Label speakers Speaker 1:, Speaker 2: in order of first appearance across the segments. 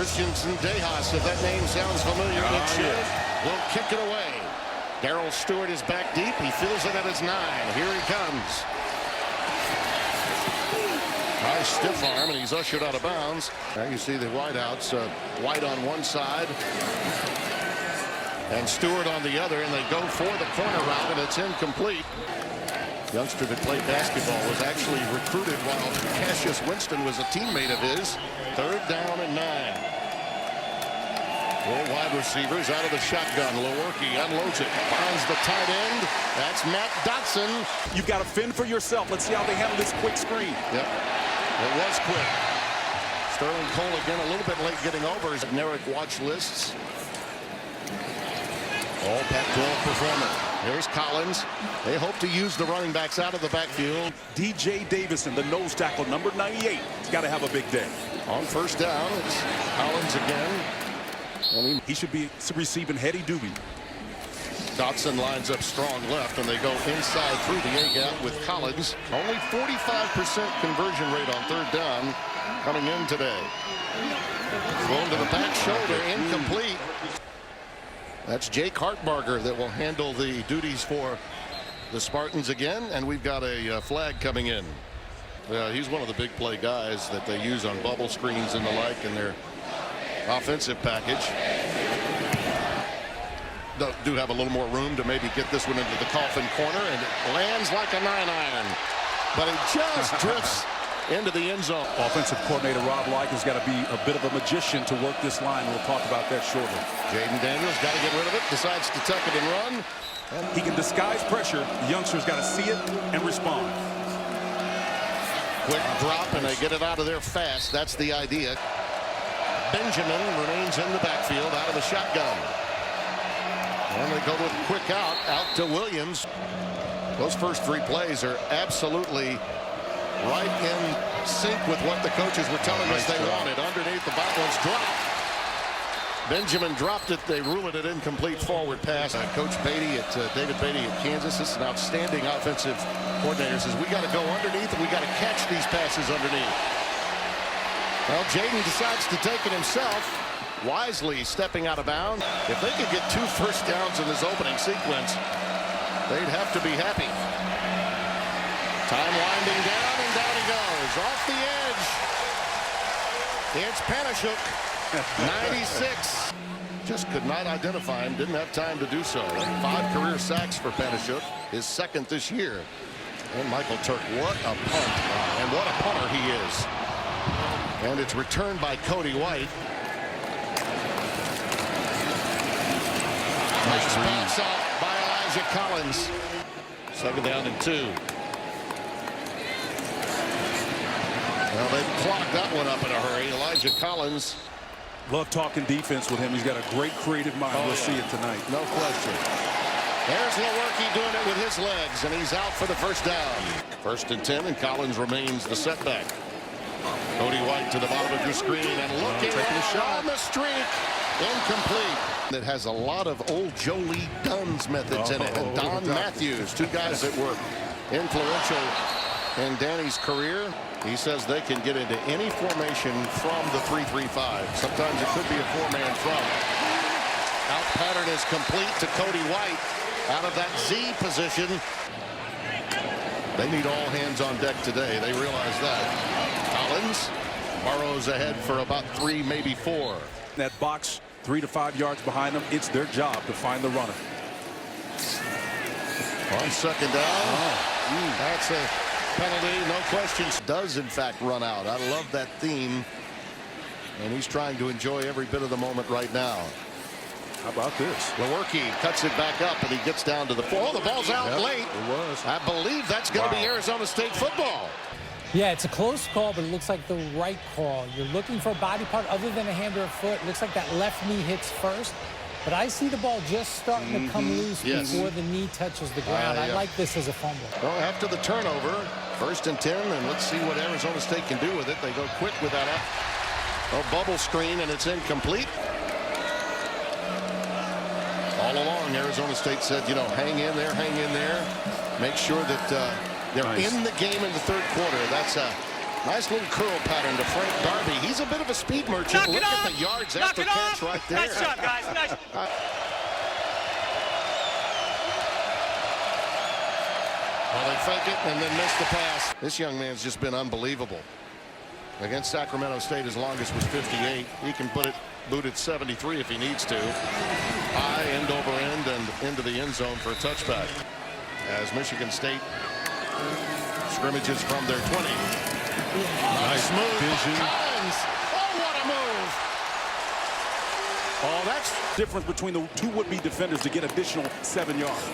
Speaker 1: Christensen Dejas, if that name sounds familiar, it should. Will kick it away. Darrell Stewart is back deep. He feels it at his 9. Here he comes. High stiff arm, and he's ushered out of bounds. There you see the wideouts. White on one side and Stewart on the other, and they go for the corner route, and it's incomplete. Youngster that played basketball was actually recruited while Cassius Winston was a teammate of his. 3rd down and 9. Four wide receivers out of the shotgun. Lewerke unloads it, finds the tight end. That's Matt Dotson.
Speaker 2: You've got to fend for yourself. Let's see how they handle this quick screen.
Speaker 1: Yep, it was quick. Sterling Cole again a little bit late getting over his generic watch lists. All Pac-12 performer. Here's Collins. They hope to use the running backs out of the backfield.
Speaker 2: DJ Davison, the nose tackle, number 98. He's got to have a big day.
Speaker 1: On 1st down, it's Collins again. And
Speaker 2: he should be receiving heady doobie.
Speaker 1: Dotson lines up strong left, and they go inside through the A-gap with Collins. Only 45% conversion rate on 3rd down coming in today. Going to the back shoulder, incomplete. That's Jake Hartbarger that will handle the duties for the Spartans again, and we've got a flag coming in. He's one of the big play guys that they use on bubble screens and the like in their offensive package. Do have a little more room to maybe get this one into the coffin corner, and it lands like a 9-iron, but it just drifts into the end zone.
Speaker 2: Offensive coordinator Rob Like has got to be a bit of a magician to work this line. We'll talk about that shortly.
Speaker 1: Jaden Daniels got to get rid of it, decides to tuck it and run.
Speaker 2: And he can disguise pressure. The youngster's got to see it and respond.
Speaker 1: Quick drop, and they get it out of there fast. That's the idea. Benjamin remains in the backfield out of the shotgun. And they go with a quick out to Williams. Those first 3 plays are absolutely right in sync with what the coaches were telling us they wanted. Underneath, the ball was dropped. Benjamin dropped it. They rule it an incomplete forward pass. Coach Beatty David Beatty at Kansas. This is an outstanding offensive coordinator. Says we got to go underneath and we got to catch these passes underneath. Well, Jaden decides to take it himself, wisely stepping out of bounds. If they could get 2 first downs in this opening sequence, they'd have to be happy. Time winding down, and down he goes. Off the edge. It's Panashuk, 96. Just could not identify him, didn't have time to do so. 5 career sacks for Panashuk, his 2nd this year. And Michael Turk, what a punt. And what a punter he is. And it's returned by Cody White. Nice bounce out by Elijah Collins. 2nd down and 2. Well, they clocked that one up in a hurry. Elijah Collins.
Speaker 2: Love talking defense with him. He's got a great creative mind. We'll see it tonight.
Speaker 1: No question. There's Lewerke doing it with his legs, and he's out for the 1st down. 1st and 10, and Collins remains the setback. Cody White to the bottom of your screen, and looking on the streak. Incomplete. That has a lot of old Joe Lee Dunn's methods in it. And Don Matthews, 2 guys that were influential in Danny's career. He says they can get into any formation from the 3-3-5. Sometimes it could be a 4-man front. Out pattern is complete to Cody White out of that Z position. They need all hands on deck today. They realize that. Collins burrows ahead for about 3, maybe 4.
Speaker 2: That box 3 to 5 yards behind them. It's their job to find the runner.
Speaker 1: On 2nd down. That's a penalty, no questions. Does in fact run out. I love that theme, and he's trying to enjoy every bit of the moment right now.
Speaker 2: How about this?
Speaker 1: Lewerke cuts it back up, and he gets down to the 4. Oh, the ball's out late.
Speaker 2: It was.
Speaker 1: I believe that's going to be Arizona State football.
Speaker 3: Yeah, it's a close call, but it looks like the right call. You're looking for a body part other than a hand or a foot. It looks like that left knee hits first. But I see the ball just starting to come loose before the knee touches the ground. I like this as a fumble.
Speaker 1: Well, after the turnover, 1st and 10, and let's see what Arizona State can do with it. They go quick with that bubble screen, and it's incomplete. All along, Arizona State said, you know, hang in there, hang in there. Make sure that they're in the game in the 3rd quarter. That's a Nice little curl pattern to Frank Darby. He's a bit of a speed merchant. Look at the yards after catch right there.
Speaker 4: Nice shot, guys. Nice.
Speaker 1: Well, they fake it and then miss the pass. This young man's just been unbelievable. Against Sacramento State, his longest was 58. He can boot it 73 if he needs to. High, end over end, and into the end zone for a touchback. As Michigan State scrimmages from their 20. Nice move.
Speaker 2: Vision.
Speaker 1: Collins. Oh, what a move.
Speaker 2: Oh, that's difference between the two would-be defenders to get additional 7 yards.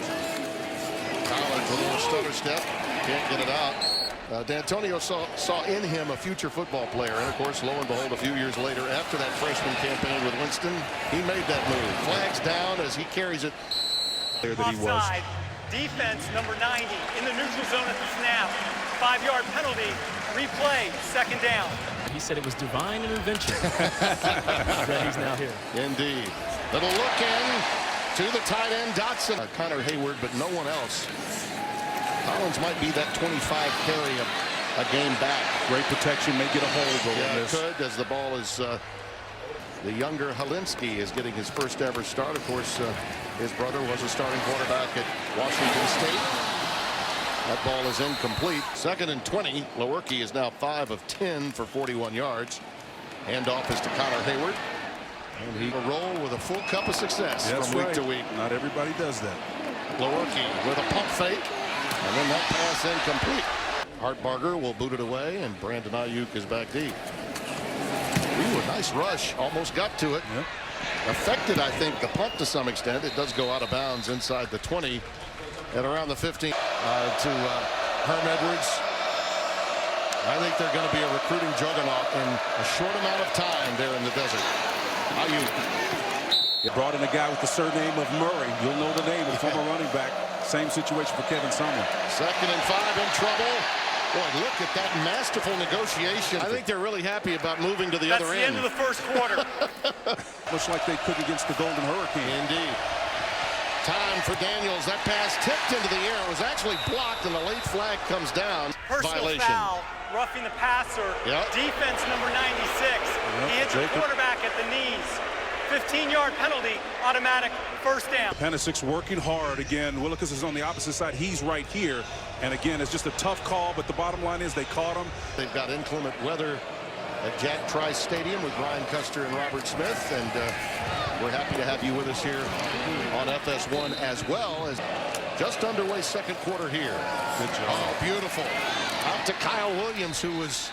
Speaker 1: Collins, a little stutter step. Can't get it out. D'Antonio saw in him a future football player. And, of course, lo and behold, a few years later, after that freshman campaign with Winston, he made that move. Flags down as he carries it.
Speaker 2: There that he was.
Speaker 4: Offside. Defense number 90 in the neutral zone at the snap. 5-yard penalty. Replay. Second down.
Speaker 5: He said it was divine intervention. He's now here.
Speaker 1: Indeed. Little look in to the tight end, Dotson. Connor Hayward, but no one else. Collins might be that 25 carry a game back.
Speaker 2: Great protection, may get a hold over this.
Speaker 1: Could, as the ball is the younger Holinsky is getting his first ever start. Of course, his brother was a starting quarterback at Washington State. That ball is incomplete. 2nd and 20. Lewerke is now 5 of 10 for 41 yards. Handoff is to Connor Hayward. And he will roll with a full cup of success from week to week.
Speaker 2: Not everybody does that.
Speaker 1: Lewerke with a pump fake. And then that pass incomplete. Hartbarger will boot it away, and Brandon Ayuk is back deep. Ooh, a nice rush. Almost got to it.
Speaker 2: Yep.
Speaker 1: Affected, I think, the punt to some extent. It does go out of bounds inside the 20 at around the 15 to Herm Edwards. I think they're going to be a recruiting juggernaut in a short amount of time there in the desert. Ayuk.
Speaker 2: Brought in a guy with the surname of Murray. You'll know the name of the former running back. Same situation for Kevin Sumlin.
Speaker 1: 2nd and 5 in trouble. Boy, look at that masterful negotiation. I think they're really happy about moving to the other end.
Speaker 4: That's the end of the first quarter.
Speaker 2: Much like they could against the Golden Hurricane.
Speaker 1: Indeed. Time for Daniels. That pass tipped into the air. It was actually blocked, and the late flag comes down.
Speaker 4: Personal
Speaker 1: Violation.
Speaker 4: foul. Roughing the passer.
Speaker 1: Yep.
Speaker 4: Defense number 96. He hits the quarterback at the knees. 15-yard penalty, automatic first down.
Speaker 2: Penisic's working hard again. Willikers is on the opposite side. He's right here. And again, it's just a tough call, but the bottom line is they caught him.
Speaker 1: They've got inclement weather at Jack Trice Stadium with Brian Custer and Robert Smith. And we're happy to have you with us here on FS1 as well. As just underway 2nd quarter here.
Speaker 2: Good job.
Speaker 1: Oh, beautiful. Out to Kyle Williams, who was...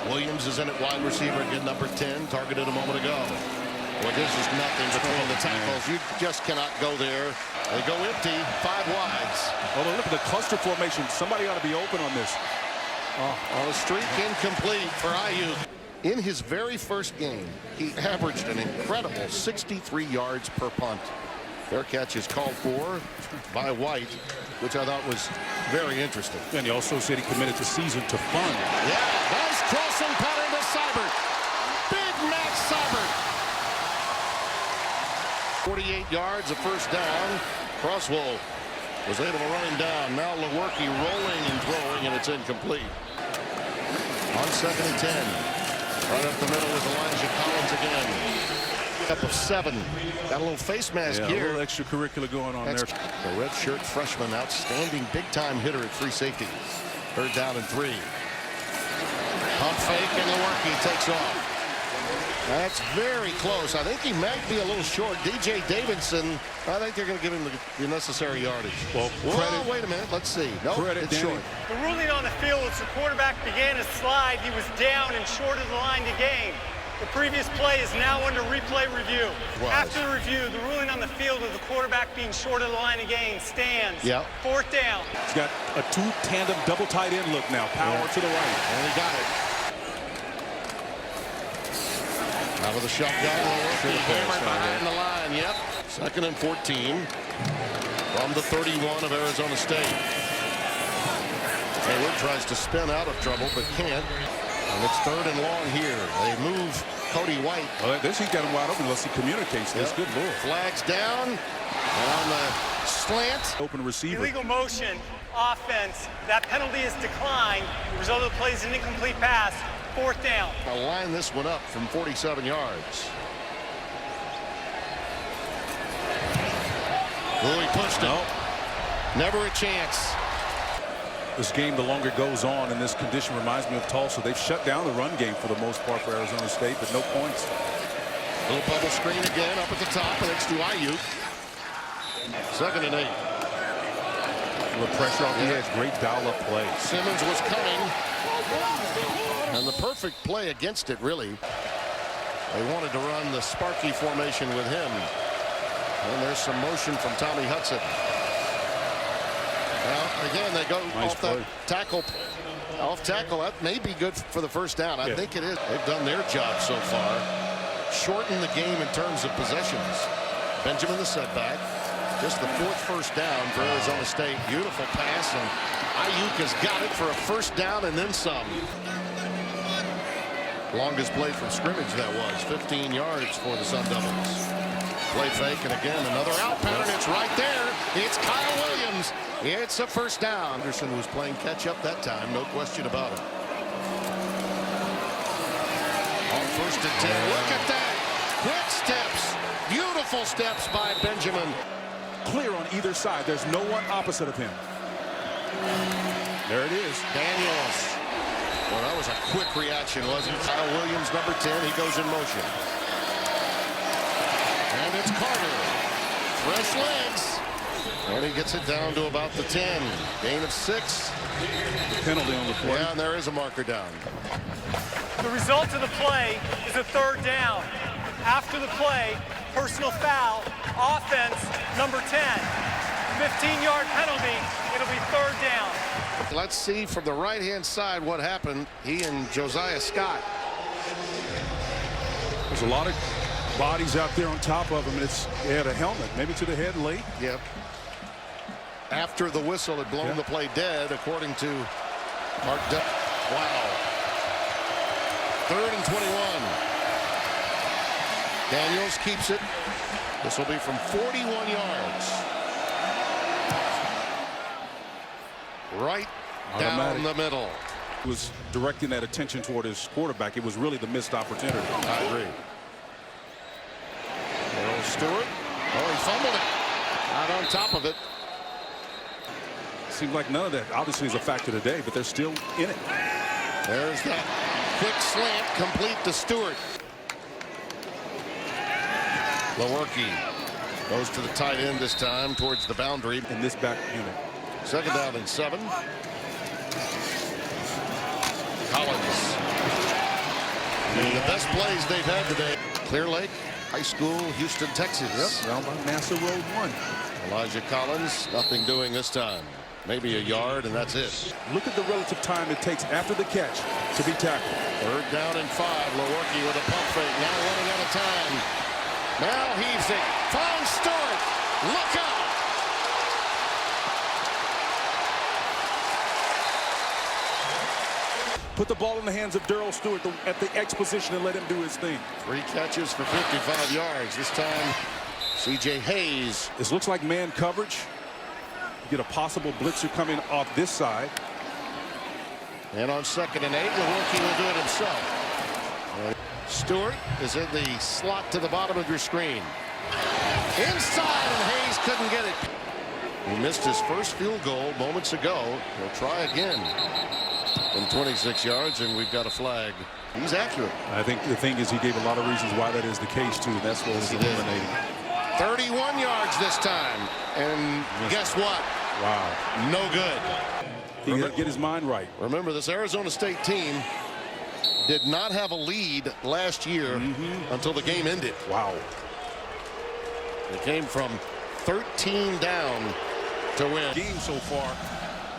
Speaker 1: Williams is in at wide receiver, again, number 10, targeted a moment ago. Well, there's just nothing between the tackles. You just cannot go there. They go empty, 5 wides.
Speaker 2: Although look at the cluster formation. Somebody ought to be open on this.
Speaker 1: On a streak incomplete for Ayuk. In his very first game, he averaged an incredible 63 yards per punt. Fair catch is called for by White, which I thought was very interesting.
Speaker 2: And he also said he committed the season to fun.
Speaker 1: Yeah, nice crossing pattern to Seibert. Big Max Seibert. 48 yards, a first down. Crosswell was able to run him down. Now Lewerke rolling and throwing, and it's incomplete. On 2nd and 10. Right up the middle is Elijah Collins again. Up of 7. Got a little face mask here.
Speaker 2: A little extracurricular going on there.
Speaker 1: The red shirt freshman, outstanding big-time hitter at free safety. 3rd down and 3. Pump fake, and Lewerke takes off. That's very close. I think he might be a little short. DJ Davidson, I think they're going to give him the necessary yardage. Well, wait a minute. Let's see. No, it's short.
Speaker 4: The ruling on the field was the quarterback began his slide. He was down and short of the line to gain. The previous play is now under replay review. After the review, the ruling on the field of the quarterback being short of the line of gain stands.
Speaker 1: Yep.
Speaker 4: 4th down.
Speaker 2: He's got a 2-tandem double tight end look now. Power to the right.
Speaker 1: And he got it. Out of the shotgun. Hammered behind the line. Yep. 2nd and 14 from the 31 of Arizona State. Hayward tries to spin out of trouble, but can't. And it's 3rd and long here. They move Cody White.
Speaker 2: Well, this he's got him wide open unless he communicates this. Good Lord.
Speaker 1: Flags down. And on the slant.
Speaker 2: Open receiver.
Speaker 4: Illegal motion. offense. That penalty is declined. The result of the play is an incomplete pass. 4th down.
Speaker 1: I'll line this one up from 47 yards. Oh, he pushed it. Never a chance.
Speaker 2: This game, the longer it goes on in this condition, reminds me of Tulsa. They've shut down the run game for the most part for Arizona State, but no points.
Speaker 1: Little bubble screen again up at the top next to Ayuk. 2nd and 8.
Speaker 2: With pressure off the edge, great dial-up play.
Speaker 1: Simmons was coming. And the perfect play against it, really. They wanted to run the Sparky formation with him. And there's some motion from Tommy Hudson. Well, again, they go off that tackle. Off tackle, that may be good for the 1st down. I think it is. They've done their job so far. Shorten the game in terms of possessions. Benjamin the setback. Just the 4th 1st down for Arizona State. Beautiful pass, and Ayuk has got it for a 1st down and then some. Longest play from scrimmage that was. 15 yards for the Sun Devils. Play fake, and again another out pattern. It's right there. It's Kyle Williams. It's a 1st down. Anderson was playing catch up that time, no question about it. On 1st and 10. Look at that. Quick steps. Beautiful steps by Benjamin.
Speaker 2: Clear on either side. There's no one opposite of him. There it is.
Speaker 1: Daniels. Well, that was a quick reaction, wasn't it? Kyle Williams, number 10. He goes in motion. And it's Carter. Fresh legs. And he gets it down to about the 10. Gain of 6.
Speaker 2: Penalty on the play.
Speaker 1: Yeah, and there is a marker down.
Speaker 4: The result of the play is a 3rd down. After the play, personal foul, offense, number 10. 15-yard penalty. It'll be 3rd down.
Speaker 1: Let's see from the right-hand side what happened. He and Josiah Scott.
Speaker 2: There's a lot of bodies out there on top of him. They had a helmet, maybe to the head late.
Speaker 1: Yep. After the whistle had blown the play dead, according to Mark Duck. Wow. 3rd and 21. Daniels keeps it. This will be from 41 yards. Right down the middle.
Speaker 2: He was directing that attention toward his quarterback. It was really the missed opportunity.
Speaker 1: I agree. Earl Stewart. Oh, he fumbled it. Out on top of it.
Speaker 2: Seems like none of that obviously is a factor today, but they're still in it.
Speaker 1: There's that quick slant complete to Stewart. Lewerke goes to the tight end this time towards the boundary
Speaker 2: in this back unit.
Speaker 1: 2nd down and 7. Collins. And the best plays they've had today. Clear Lake High School, Houston, Texas.
Speaker 2: Yep, down by NASA Road 1.
Speaker 1: Elijah Collins, nothing doing this time. Maybe a yard, and that's it.
Speaker 2: Look at the relative time it takes after the catch to be tackled.
Speaker 1: 3rd down and 5. Lewerke with a pump fake. Now running out of time. Now heaves it. Finds Stewart. Look out.
Speaker 2: Put the ball in the hands of Darrell Stewart at the X position and let him do his thing.
Speaker 1: 3 catches for 55 yards. This time, C.J. Hayes.
Speaker 2: This looks like man coverage. You get a possible blitzer coming off this side.
Speaker 1: And on 2nd and 8, Lewerke will do it himself. Stewart is in the slot to the bottom of your screen. Inside, and Hayes couldn't get it. He missed his first field goal moments ago. He'll try again. From 26 yards, and we've got a flag. He's accurate.
Speaker 2: I think the thing is he gave a lot of reasons why that is the case, too. And that's what was illuminating.
Speaker 1: 31 yards this time. And guess what?
Speaker 2: Wow.
Speaker 1: No good.
Speaker 2: He got to get his mind right.
Speaker 1: Remember, this Arizona State team did not have a lead last year until the game ended.
Speaker 2: Wow.
Speaker 1: It came from 13 down to win.
Speaker 2: Game so far.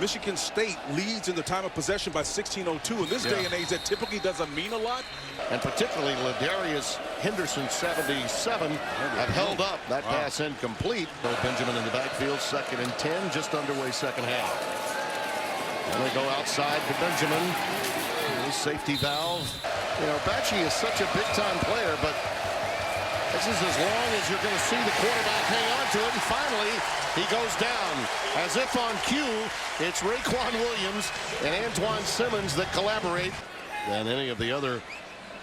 Speaker 2: Michigan State leads in the time of possession by 16:02. In this day and age, that typically doesn't mean a lot.
Speaker 1: And particularly Ladarius Henderson, 77, have held up. That pass incomplete. Bill Benjamin in the backfield, 2nd and 10, just underway 2nd half. And they go outside to Benjamin. His safety valve. You know, Bacci is such a big-time player, but This is as long as you're going to see the quarterback hang on to it, and finally he goes down. As if on cue, it's Raekwon Williams and Antoine Simmons that collaborate than any of the other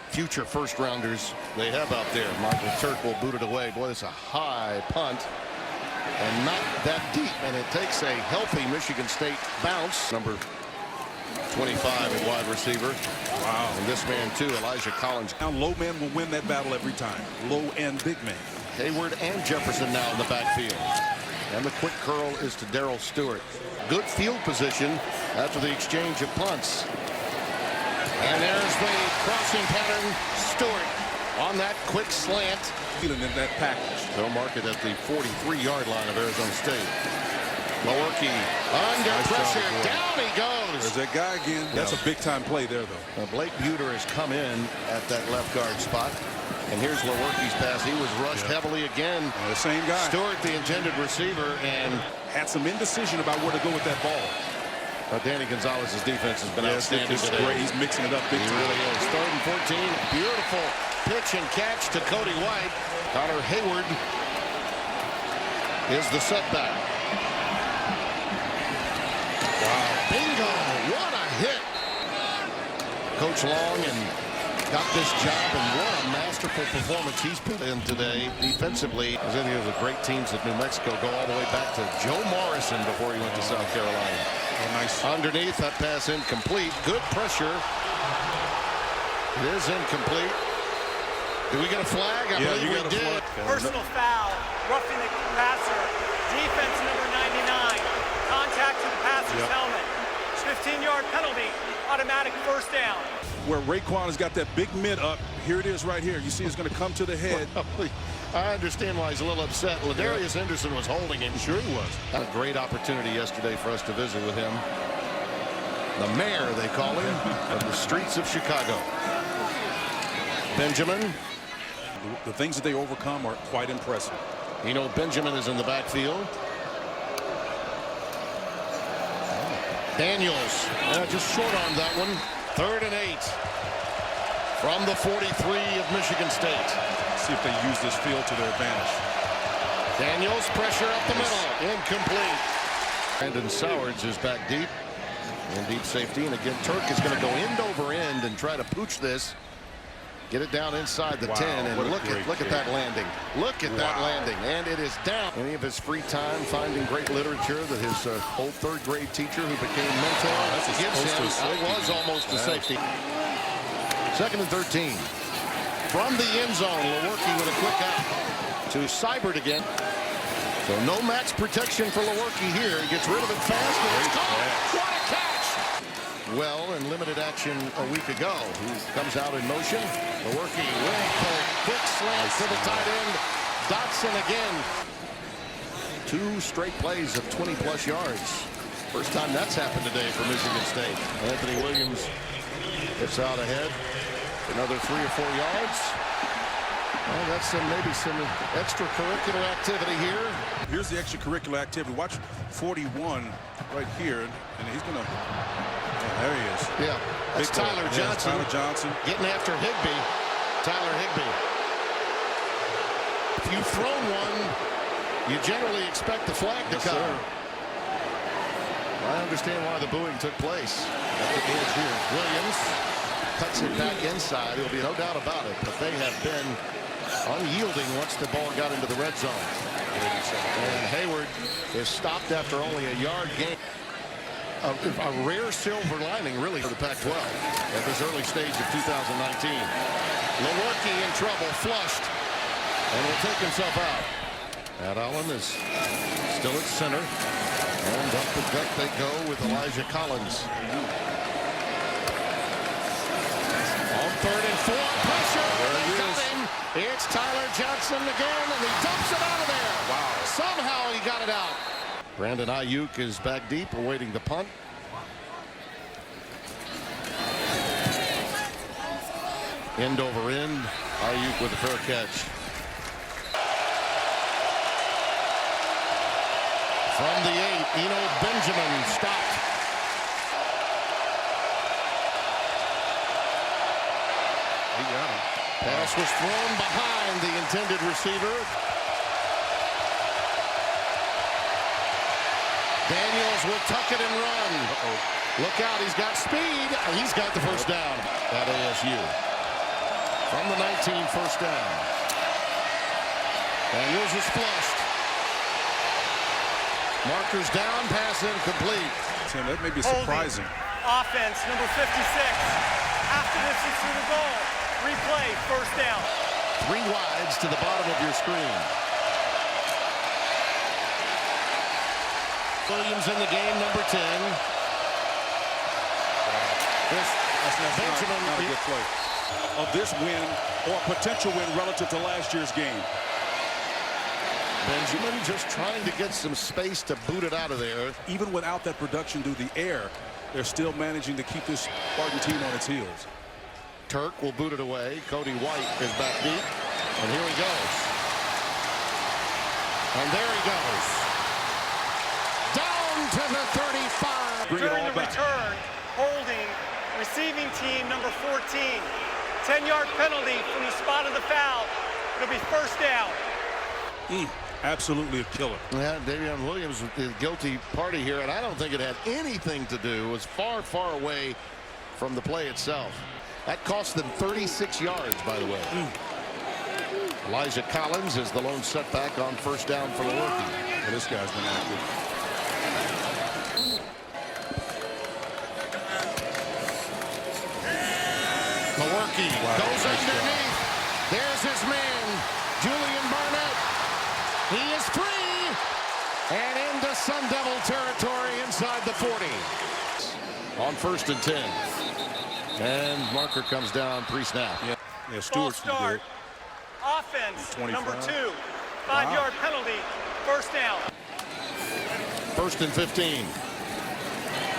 Speaker 1: future first-rounders they have out there. Michael Turk will boot it away. Boy, it's a high punt and not that deep, and it takes a healthy Michigan State bounce. Number 25 at wide receiver.
Speaker 2: Wow.
Speaker 1: And this man too, Elijah Collins.
Speaker 2: Now low man will win that battle every time. Low and big man.
Speaker 1: Hayward and Jefferson now in the backfield. And the quick curl is to Darrell Stewart. Good field position after the exchange of punts. And there's the crossing pattern. Stewart on that quick slant.
Speaker 2: Feeling in that package.
Speaker 1: They'll mark it at the 43-yard line of Arizona State. Lewerke under pressure. Down he goes.
Speaker 2: There's that guy again. That's a big-time play there, though.
Speaker 1: Blake Buter has come in at that left guard spot. And here's Lewerke's pass. He was rushed heavily again.
Speaker 2: The same guy.
Speaker 1: Stewart, the intended receiver, and
Speaker 2: had some indecision about where to go with that ball.
Speaker 1: Danny Gonzalez's defense has been outstanding today.
Speaker 2: Great. He's mixing it up big time.
Speaker 1: He really is. 3rd and 14. Beautiful pitch and catch to Cody White. Connor Hayward is the setback. Wow. Bingo. What a hit. Coach Long and got this job, and what a masterful performance he's put in today defensively. As any of the great teams of New Mexico go all the way back to Joe Morrison before he went to South Carolina.
Speaker 2: Oh, nice.
Speaker 1: Underneath, that pass incomplete. Good pressure. It is incomplete. Did we get a flag? I believe we did.
Speaker 4: Personal foul, roughing the passer, defense number 99, contact to the passer's helmet, 15-yard penalty, automatic first down.
Speaker 2: Where Raekwon has got that big mid up, here it is right here. You see it's going to come to the head.
Speaker 1: I understand why he's a little upset. Ladarius Henderson was holding him.
Speaker 2: Sure he was.
Speaker 1: Had a great opportunity yesterday for us to visit with him. The mayor, they call him, of the streets of Chicago. Benjamin.
Speaker 2: The things that they overcome are quite impressive.
Speaker 1: Eno Benjamin is in the backfield. Daniels just short on that one. 3rd and 8 from the 43 of Michigan State.
Speaker 2: See if they use this field to their advantage.
Speaker 1: Daniels, pressure up the middle. Incomplete. Brandon Sowards is back deep. In deep safety. And again, Turk is going to go end over end and try to pooch this. Get it down inside the 10. And look at that landing. Look at that landing. And it is down. Any of his free time finding great literature that his old 3rd grade teacher who became mentor gives him. It was almost a safety. 2nd and 13. From the end zone, Lewerke with a quick out to Seibert again. So no max protection for Lewerke here. He gets rid of it fast, and it's caught. What a catch! Well, in limited action a week ago, he comes out in motion. Lewerke will pull quick slant to the tight end. Dotson again. 2 straight plays of 20-plus yards. First time that's happened today for Michigan State. Anthony Williams gets out ahead. Another 3 or 4 yards. Well, that's maybe some extracurricular activity here.
Speaker 2: Here's the extracurricular activity. Watch 41 right here, and he's going to... there he is.
Speaker 1: Yeah, that's Tyler Johnson.
Speaker 2: Tyler Johnson.
Speaker 1: Getting after Higbee. Tyler Higbee. If you've thrown one, you generally expect the flag to come.
Speaker 2: Sir.
Speaker 1: I understand why the booing took place. At the edge here. Williams cuts it back inside. There'll be no doubt about it, but they have been unyielding once the ball got into the red zone. And Hayward is stopped after only a yard gain. A rare silver lining, really, for the Pac-12 at this early stage of 2019. Lewerke in trouble, flushed, and will take himself out. Matt Allen is still at center, and up the gut they go with Elijah Collins. On 3rd and 4, pressure. They got him. It's Tyler Johnson again, and he dumps it out of there. Wow! Somehow he got it out. Brandon Ayuk is back deep, awaiting the punt. End over end. Ayuk with a fair catch. From the 8, Eno Benjamin stopped.
Speaker 2: He got him.
Speaker 1: Pass was thrown behind the intended receiver. Daniels will tuck it and run. Look out, he's got speed. He's got the first down at ASU. From the 19, first down. Daniels is flushed. Markers down, pass incomplete.
Speaker 2: Tim, that may be surprising.
Speaker 4: Offense, number 56. Half the distance to the goal. Replay, first down.
Speaker 1: 3 wides to the bottom of your screen. Williams in the game, number 10.
Speaker 2: That's not a good play. Of this win or potential win relative to last year's game.
Speaker 1: Benjamin just trying to get some space to boot it out of there.
Speaker 2: Even without that production through the air, they're still managing to keep this Spartan team on its heels.
Speaker 1: Turk will boot it away. Cody White is back deep. And here he goes. And there he goes. Down to the 35.
Speaker 2: Bring it
Speaker 4: During
Speaker 2: all
Speaker 4: the
Speaker 2: back.
Speaker 4: return, holding receiving team number 14. 10-yard penalty from the spot of the foul. It'll be first down.
Speaker 2: Absolutely a killer.
Speaker 1: Yeah, Davion Williams was the guilty party here, and I don't think it had anything to do. It was far, far away from the play itself. That cost them 36 yards, by the way. Elijah Collins is the lone setback on first down for Lansing.
Speaker 2: Well, this guy's been active.
Speaker 1: Maworki goes underneath. There's his man, Julian Barnett. He is free and into Sun Devil territory inside the 40. On first and 10. And marker comes down pre-snap.
Speaker 2: Yeah, Stewart's pretty good.
Speaker 4: Offense,
Speaker 2: 25.
Speaker 4: number 2. 5-yard penalty, first down.
Speaker 1: First and 15.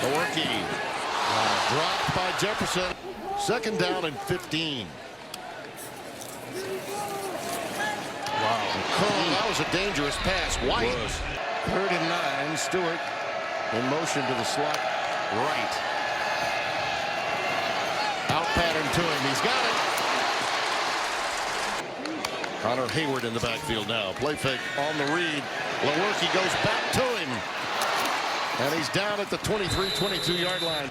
Speaker 1: Maworki dropped by Jefferson. Second down and 15. Wow. That was a dangerous pass. White. Third and 9. Stewart in motion to the slot right. Out pattern to him. He's got it. Connor Hayward in the backfield now. Play fake on the read. Lewerke goes back to him. And he's down at the 23-22-yard line.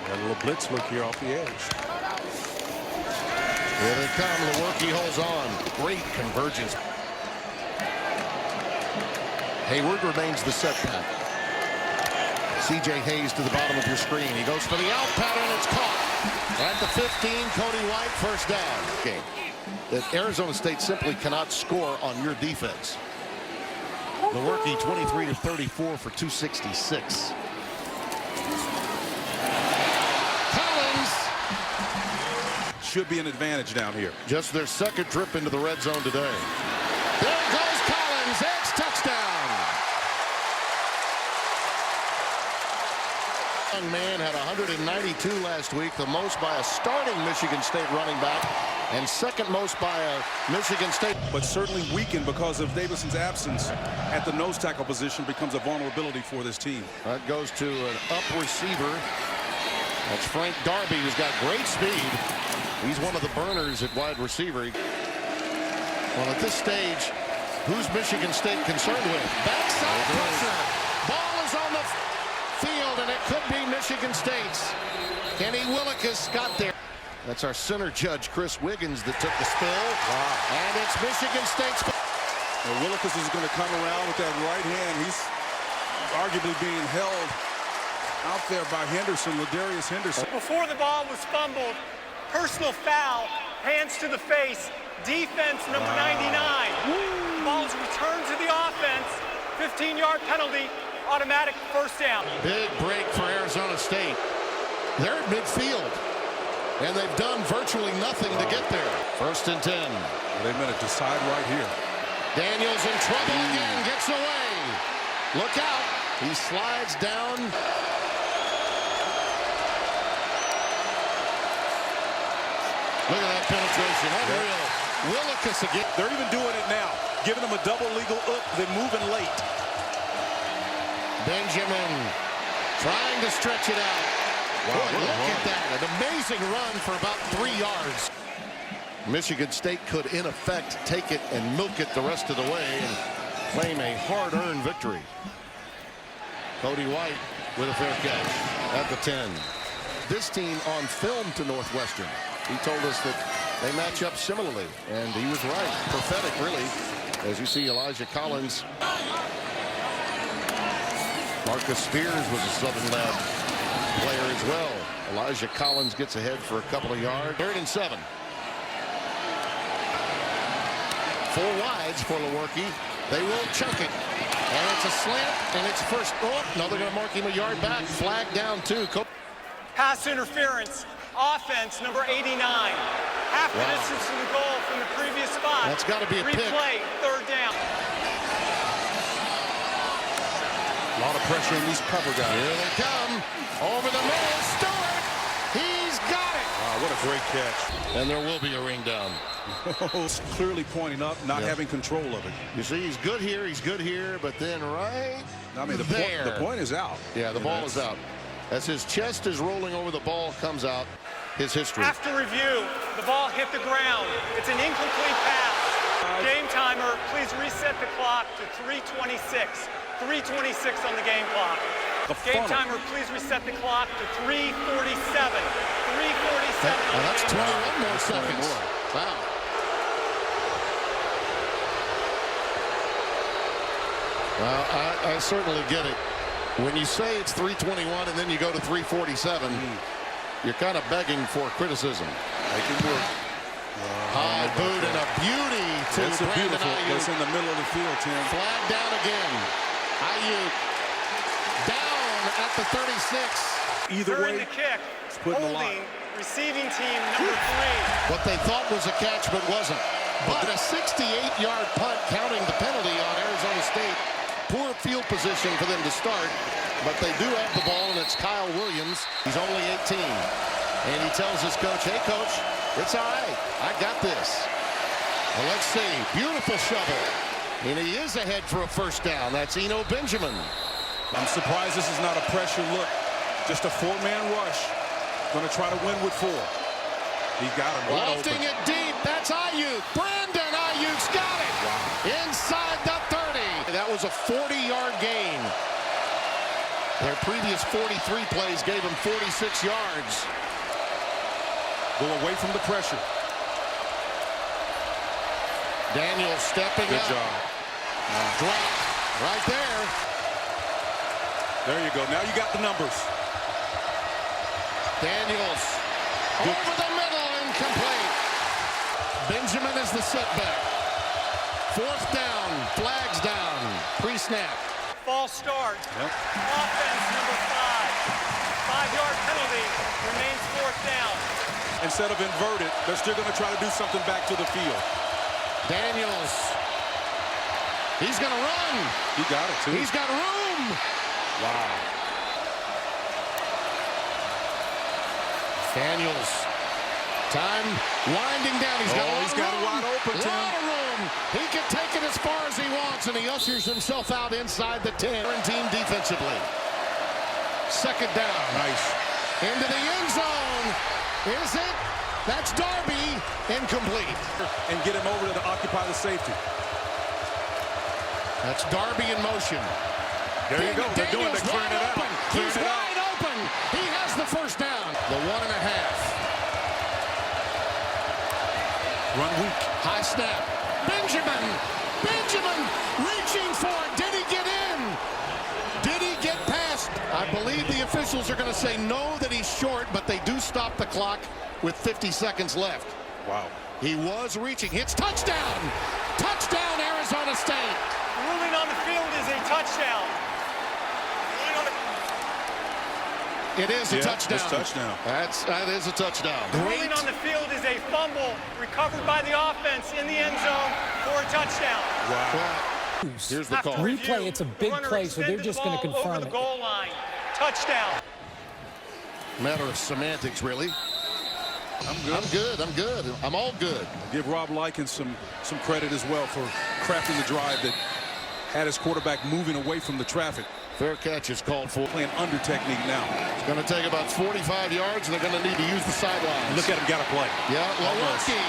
Speaker 2: Got a little blitz look here off the edge.
Speaker 1: Here they come. Lewerke holds on. Great convergence. Hayward remains the setback. C.J. Hayes to the bottom of your screen. He goes for the out pattern. It's caught. At the 15, Cody White, first down. Game. That Arizona State simply cannot score on your defense. Lewerke 23-34 for 266.
Speaker 2: Should be an advantage down here.
Speaker 1: Just their second trip into the red zone today. There goes Collins. It's touchdown. Young man had 192 last week, the most by a starting Michigan State running back, and second most by a Michigan State.
Speaker 2: But certainly weakened because of Davison's absence at the nose tackle position becomes a vulnerability for this team.
Speaker 1: That goes to an up receiver. That's Frank Darby, who's got great speed. He's one of the burners at wide receiver. Well, at this stage, who's Michigan State concerned with? Backside pressure. Ball is on the field, and it could be Michigan State's. Kenny Willekes got there. That's our center judge, Chris Wiggins, that took the spill. Wow. And it's Michigan State's.
Speaker 2: Well, Willekes is going to come around with that right hand. He's arguably being held out there by Henderson, Ladarius Henderson.
Speaker 4: Before the ball was fumbled, personal foul, hands to the face, defense number 99. Ball's returned to the offense, 15-yard penalty, automatic first down.
Speaker 1: Big break for Arizona State. They're at midfield, and they've done virtually nothing to get there. First and 10.
Speaker 2: They meant to decide right here.
Speaker 1: Daniels in trouble again, gets away. Look out. He slides down. Look at that penetration. Unreal. Willekes again.
Speaker 2: They're even doing it now. Giving them a double legal up, then moving late.
Speaker 1: Benjamin trying to stretch it out. Wow, boy, look at that. An amazing run for about 3 yards. Michigan State could, in effect, take it and milk it the rest of the way and claim a hard-earned victory. Cody White with a fair catch at the 10. This team on film to Northwestern. He told us that they match up similarly, and he was right. Prophetic, really, as you see Elijah Collins. Marcus Spears was a Southern lad player as well. Elijah Collins gets ahead for a couple of yards. 3rd and 7. 4 wides for Lewerke. They will chunk it. And it's a slant, and it's first. Oh, no, they're going to mark him a yard back. Flag down 2.
Speaker 4: Pass interference. Offense, number 89. Half the distance to the goal from the previous spot.
Speaker 1: That's got to be a pick.
Speaker 4: Replay, 3rd down.
Speaker 2: A lot of pressure on these cover guys.
Speaker 1: Here they come. Over the middle. Stewart. He's got it.
Speaker 2: Wow, what a great catch.
Speaker 1: And there will be a ring down.
Speaker 2: It's clearly pointing up, not having control of it.
Speaker 1: You see, he's good here, but then right
Speaker 2: I mean,
Speaker 1: there.
Speaker 2: The point is out.
Speaker 1: Yeah, the ball is out. As his chest is rolling over, the ball comes out. His history.
Speaker 4: After review, the ball hit the ground. It's an incomplete pass. Game timer, please reset the clock to 3:26. 3:26 on the game clock. Game timer, please reset the clock to 3:47. 3:47.
Speaker 1: That's 21 more seconds. Wow. Well, I certainly get it. When you say it's 3:21 and then you go to 3:47, you're kind of begging for criticism.
Speaker 2: Make it work.
Speaker 1: High boot and a beauty to Brandon Ayuk.
Speaker 2: It's in the middle of the field, Tim.
Speaker 1: Flag down again. Ayuk down at the 36.
Speaker 2: Either
Speaker 4: During
Speaker 2: way,
Speaker 4: the kick,
Speaker 2: it's putting a lot.
Speaker 4: holding receiving team number 3.
Speaker 1: What they thought was a catch, but wasn't. But a 68-yard punt, counting the penalty on Arizona State. Poor field position for them to start, but they do have the ball, and it's Kyle Williams. He's only 18, and he tells his coach, hey, coach, it's all right. I got this. Well, let's see. Beautiful shovel, and he is ahead for a first down. That's Eno Benjamin.
Speaker 2: I'm surprised this is not a pressure look. Just a 4-man rush. Going to try to win with 4. He got him wide open.
Speaker 1: Lofting it deep. That's Ayuk. Brandon Ayuk's got it. Wow. Inside the 30. That was a 40-yard gain. Their previous 43 plays gave him 46 yards.
Speaker 2: Go away from the pressure.
Speaker 1: Daniel stepping up.
Speaker 2: Good job.
Speaker 1: Drop right there.
Speaker 2: There you go. Now you got the numbers.
Speaker 1: Daniels over the middle, incomplete. Benjamin is the setback. 4th down, flags down, pre-snap.
Speaker 4: False start.
Speaker 2: Yep.
Speaker 4: Offense number 5. 5-yard penalty. Remains 4th down.
Speaker 2: Instead of inverted, they're still going to try to do something back to the field.
Speaker 1: Daniels. He's going to run.
Speaker 2: He got it, too.
Speaker 1: He's got room.
Speaker 2: Wow.
Speaker 1: Daniels. Time winding down. He's got
Speaker 2: it wide open, Tim.
Speaker 1: A lot of room. He can take it as far as he wants, and he ushers himself out inside the 10. Team defensively. 2nd down.
Speaker 2: Nice.
Speaker 1: Into the end zone. Is it? That's Darby. Incomplete.
Speaker 2: And get him over to occupy the safety.
Speaker 1: That's Darby in motion.
Speaker 2: There you go. They're doing it. They're clearing it out.
Speaker 1: He's wide open. He has the first down. The 1.5.
Speaker 2: Run weak.
Speaker 1: High snap. Benjamin reaching for it. Did he get in? Did he get past? I believe the officials are going to say no, that he's short, but they do stop the clock with 50 seconds left.
Speaker 2: Wow.
Speaker 1: He was reaching. It's touchdown. Touchdown, Arizona State.
Speaker 4: Ruling on the field is a touchdown.
Speaker 1: It is a touchdown.
Speaker 2: It's a touchdown.
Speaker 1: That is a touchdown.
Speaker 4: Ruling on the field is a fumble recovered by the offense in the end zone for a touchdown.
Speaker 2: Wow.
Speaker 1: Here's the call.
Speaker 3: Replay, it's a big play, so they're just going to confirm
Speaker 4: over the
Speaker 3: it.
Speaker 4: goal line. Touchdown.
Speaker 1: Matter of semantics, really.
Speaker 2: I'm good.
Speaker 1: I'm all good.
Speaker 2: Give Rob Likens some credit as well for crafting the drive that had his quarterback moving away from the traffic.
Speaker 1: Fair catch is called for.
Speaker 2: Playing under technique now.
Speaker 1: It's going to take about 45 yards, and they're going to need to use the sidelines.
Speaker 2: Look at him, got to play.
Speaker 1: Yeah, Lewerke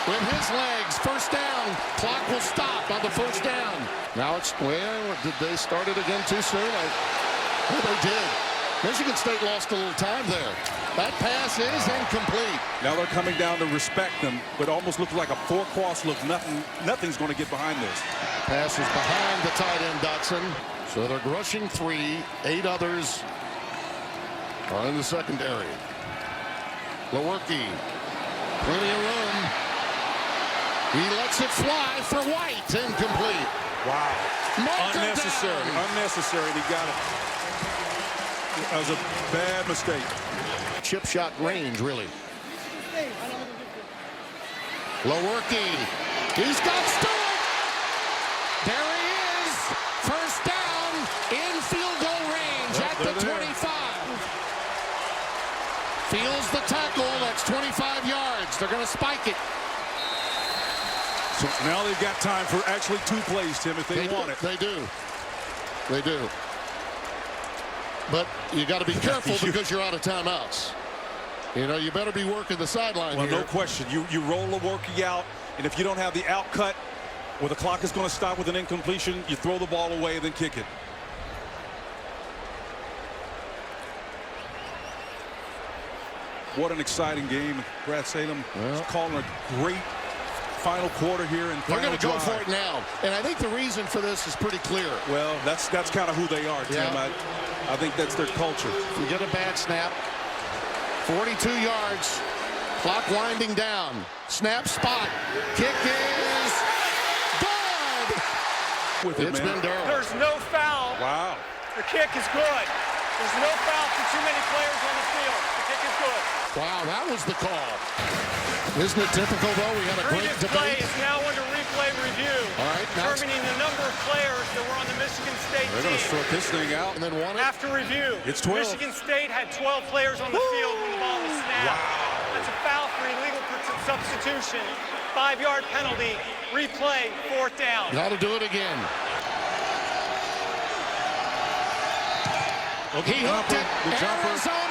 Speaker 1: with his legs. First down. Clock will stop on the first down. Now it's, well, did they start it again too soon? Well, they did. Michigan State lost a little time there. That pass is incomplete.
Speaker 2: Now they're coming down to respect them, but almost looks like a four-cross look. Nothing's going to get behind this.
Speaker 1: Pass is behind the tight end, Dotson. So they're rushing 3. 8 others are in the secondary. Lewerke, plenty of room. He lets it fly for White. Incomplete.
Speaker 2: Wow.
Speaker 1: Marker
Speaker 2: Unnecessary.
Speaker 1: down.
Speaker 2: Unnecessary. He got it. That was a bad mistake.
Speaker 1: Chip shot range, really. Lewerke. He's got Stewart. There he is. First down in field goal range at the 25. Feels the tackle. That's 25 yards. They're going to spike it.
Speaker 2: So now they've got time for actually 2 plays, Tim, if they want it.
Speaker 1: They do. They do. But you got to be careful because you're out of timeouts. You know, you better be working the sideline
Speaker 2: Well,
Speaker 1: here.
Speaker 2: no question. You roll Lewerke out, and if you don't have the out cut where the clock is going to stop with an incompletion, you throw the ball away and then kick it. What an exciting game. Brad Salem is calling a great final quarter here. And
Speaker 1: they're going to go for it now. And I think the reason for this is pretty clear.
Speaker 2: Well, that's kind of who they are, Tim.
Speaker 1: Yeah.
Speaker 2: I think that's their culture.
Speaker 1: You get a bad snap. 42 yards. Clock winding down. Snap spot. Kick is good. It's been Darrell.
Speaker 4: There's no foul.
Speaker 2: Wow.
Speaker 4: The kick is good. There's no foul for too many players on the field. The kick is good.
Speaker 1: Wow, that was the call. Isn't it typical, though? We had a great
Speaker 4: Previous play
Speaker 1: debate.
Speaker 4: is now under replay review.
Speaker 1: All right, now
Speaker 4: determining the number of players that were on the Michigan State
Speaker 2: They're going to
Speaker 4: team.
Speaker 2: sort this thing out.
Speaker 1: And then won it.
Speaker 4: After review,
Speaker 2: It's 12.
Speaker 4: Michigan State had 12 players on the field when the ball was snapped.
Speaker 2: Wow.
Speaker 4: That's a foul for illegal substitution. 5-yard penalty. Replay, 4th down.
Speaker 1: Got to do it again. He hooked it.
Speaker 2: The jumper.
Speaker 1: Arizona